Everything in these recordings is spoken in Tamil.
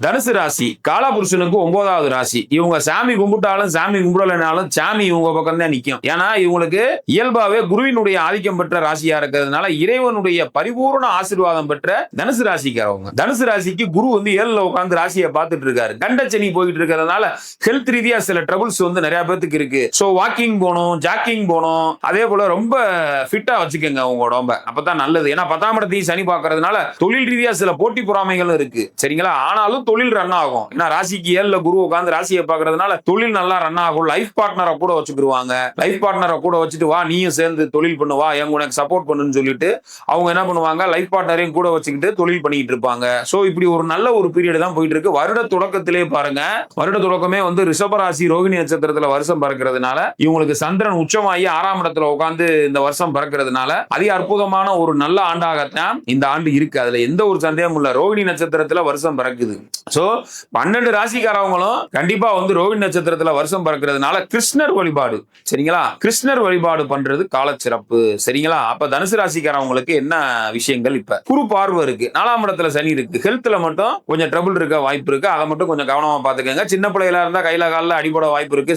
தனுசு ராசி காலபுருஷனுக்கு 9வது ராசி. இவங்க சாமி கும்பிட்டாலும் சாமி கும்பிடலனாலும் சாமி இவங்க பக்கம் தான் நிற்கும். ஏன்னா இவங்களுக்கு இயல்பாவே குருவினுடைய ஆதிக்கம் பெற்ற ராசியா இருக்கிறதுனால இறைவனுடைய பரிபூர்ண ஆசீர்வாதம் பெற்ற தனுசு ராசிக்காரவங்க. தனுசு ராசிக்கு குரு வந்து 7ல உட்கார்ந்து ராசியை பார்த்துட்டு இருக்காரு. கண்டச்சனி போயிட்டு இருக்கிறதுனால ஹெல்த் ரீதியா சில ட்ரபிள்ஸ் வந்து நிறைய பேருக்கு இருக்கு. சோ வாக்கிங் போகணும், ஜாக்கிங் போகணும், அதே போல ரொம்ப ஃபிட்டா வச்சுக்கோங்க உங்க உடம்ப. அப்பதான் நல்லது. ஏன்னா 10ஆம் இடத்தையும் சனி பார்க்கறதுனால தொழில் ரீதியா சில போட்டி பொறாமைகளும் இருக்கு. சரிங்களா? ஆனாலும் தொழில் ரன் ஆகும். ஏன்னா ராசிக்கு 7ல குரு உட்கார்ந்து ராசியை பார்க்கறதுனால தொழில் நல்லா ரன் ஆகும். லைஃப் பார்ட்னரை கூட வச்சுக்கிடுவாங்க. லைஃப் பார்ட்னரை கூட வச்சுட்டு வா நீயும் சேர்ந்து தொழில் பண்ணுவா, உனக்கு சப்போர்ட் பண்ணுன்னு சொல்லிட்டு அவங்க என்ன பண்ணுவாங்க, லைஃப் பார்ட்னரையும் கூட வச்சுக்கிட்டு தொழில் பண்ணிட்டு இருப்பாங்க. சோ இப்படி ஒரு நல்ல ஒரு பீரியட் தான் போயிட்டு இருக்கு. வருட தொடக்கத்திலே பாருங்க, வருட தொடக்கமே வந்து ரிஷபராசி ரோகிணி நட்சத்திரத்துல வருஷம் பறக்கிறதுனால இவங்களுக்கு சந்திரன் உச்சமாகி 6ஆம் இடத்துல உட்கார்ந்து இந்த வருஷம் பறக்கிறதுனால அதிக அற்புதமான ஒரு நல்ல ஆண்டாகத்தான் இந்த ஆண்டு இருக்கு. அதுல எந்த ஒரு சந்தேகமும் இல்ல. ரோகிணி நட்சத்திரத்துல வருஷம் பறக்குது. சோ 12 ராசிக்காரவங்களும் கண்டிப்பா வந்து ரோகிணி நட்சத்திரத்துல வருஷம் பறக்கிறதுனால கிருஷ்ணர் வழிபாடு, சரிங்களா, கிருஷ்ணர் வழிபாடு பண்றது கால சிறப்பு. சரிங்களா? அப்ப தனுசு ராசிக்காரவங்களுக்கு என்ன விஷயங்கள், இப்ப குரு பார்வை இருக்கு, 4ஆம் இடத்துல சனி இருக்கு, ஹெல்த்ல மட்டும் கொஞ்சம் ட்ரபிள் இருக்க வாய்ப்பு இருக்கு. அதை மட்டும் கொஞ்சம் கவனமா பாத்துக்கோங்க. சின்ன பிள்ளைகளா இருந்தா கையில காலில் அடிபட வாய்ப்பு இருக்கு.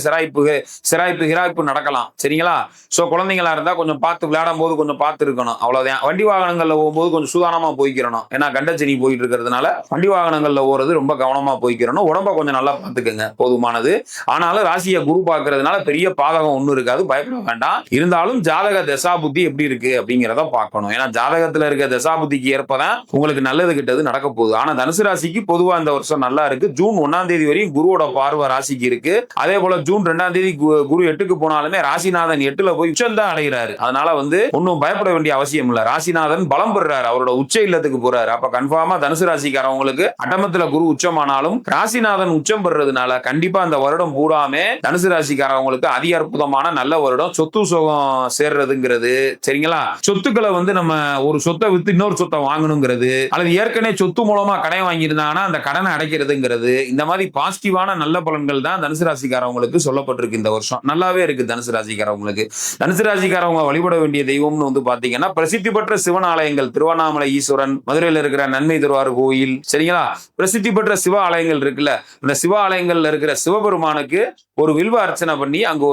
சிராய்ப்பு நடக்கலாம். சரிங்களா? சோ குழந்தைங்களா இருந்தா கொஞ்சம் பார்த்து விளையாடும் போது கொஞ்சம் பார்த்து இருக்கணும். அவ்வளவுதான். வண்டி வாகனங்கள்ல போகும்போது கொஞ்சம் சூதானமா போய்க்கிறணும். ஏன்னா கண்டச்சனி போயிட்டு இருக்கிறதுனால வண்டி வாகனங்கள்ல ஓடுறது ரொம்ப கவனமா போய்க்கிறணும். உடம்ப கொஞ்சம் நல்லா பார்த்துக்கங்க, போதுமானது. ஆனாலும் ராசியை குரு பார்க்கறதுனால பெரிய பாதகம் ஒன்றும் இருக்காது, பயப்பட வேண்டாம். இருந்தாலும் ஜாதக தசாபுத்தி எப்படி இருக்கு அப்படிங்கிறத பார்க்கணும். ஏன்னா ஜாதகத்துல இருக்க தசாபுத்திக்கு ஏற்பதான் உங்களுக்கு நல்லது கிட்டது நடக்க போகுது. ஆனா தனுசு ராசிக்கு பொதுவா இந்த வருஷம் நல்லா இருக்கு. ஜூன் 1ஆம் தேதி வரையும் குருவோட பார்வை ராசிக்கு இருக்கு. அதே போல ஜூன் 2ஆம் தேதி குரு 8க்கு போனாலுமே ராசிநாதன் 8ல போய் உச்சம் அடைகிறாரு. அதனால வந்து ஒன்னும் பயப்பட வேண்டிய அவசியம் இல்ல. ராசிநாதன் பலம் பெறாரு, அவரோட உச்ச இல்லத்துக்கு போறாரு. அப்ப கன்ஃபார்மா தனுசு ராசிக்காரவங்களுக்கு அட்டமத்துல குரு உச்சமானாலும் ராசிநாதன் உச்சம் பெறதுனால கண்டிப்பா அந்த வருடம் பூராமே தனுசு ராசிக்காரவங்களுக்கு அதி அற்புதமான நல்ல வருடம். சொத்து சுகம் சேர்றதுங்கிறது, சரிங்களா, சொத்துக்களை வந்து நம்ம ஒரு சொத்தை வித்து இன்னொரு சொத்தை வாங்கணுங்கிறது, அல்லது ஏற்கனவே சொத்து மூலமா கடன் வாங்கியிருந்தாங்கன்னா அந்த கடனை அடைக்கிறதுங்கிறது, இந்த மாதிரி பாசிட்டிவான நல்ல பலன்கள் தான் தனுசு ராசிக்காரவங்களுக்கு சொல்லப்பட்டிருக்கு. இந்த வருஷம் நல்லாவே இருக்கு தனுசு ராசிக்காரவங்களுக்கு. தனுசு ராசிக்காரவங்க வழிபட வேண்டிய தெய்வம்னு வந்து பாத்தீங்கன்னா பிரசித்தி பெற்ற சிவன் ஆலயங்கள், திருவண்ணாமலை ஈஸ்வரன், மதுரையில் இருக்கிற நன்மை தருவார் கோயில், சரிங்களா, பிரசித்தி பெற்ற சிவ ஆலயங்கள் இருக்குல்ல, இந்த சிவ ஆலயங்கள்ல இருக்கிற சிவபெருமானுக்கு ஒரு வில்வ அர்ச்சனை பண்ணி அங்க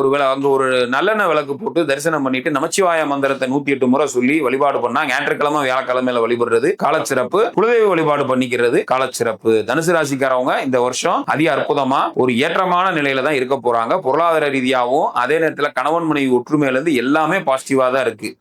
ஒரு நல்லெண்ணெய் விளக்கு போட்டு தரிசனம் பண்ணிட்டு நமச்சிவாய மந்திரத்தை 108 முறை சொல்லி வழிபாடு பண்ணா ஞாயிற்றுக்கிழமை வியாழக்கிழமையில வழிபடுறது காலச்சிறப்பு. குலதெய்வ வழிபாடு பண்ணிக்கிறது காலச்சிறப்பு. தனுசு ராசிக்காரவங்க இந்த வருஷம் அதிக அற்புதமா ஒரு ஏற்றமான நிலையில தான் இருக்க போறாங்க. பொருளாதார ரீதியாகவும் அதே நேரத்துல கணவன் மனைவி ஒற்றுமையில இருந்து எல்லாமே பாசிட்டிவா தான் இருக்கு.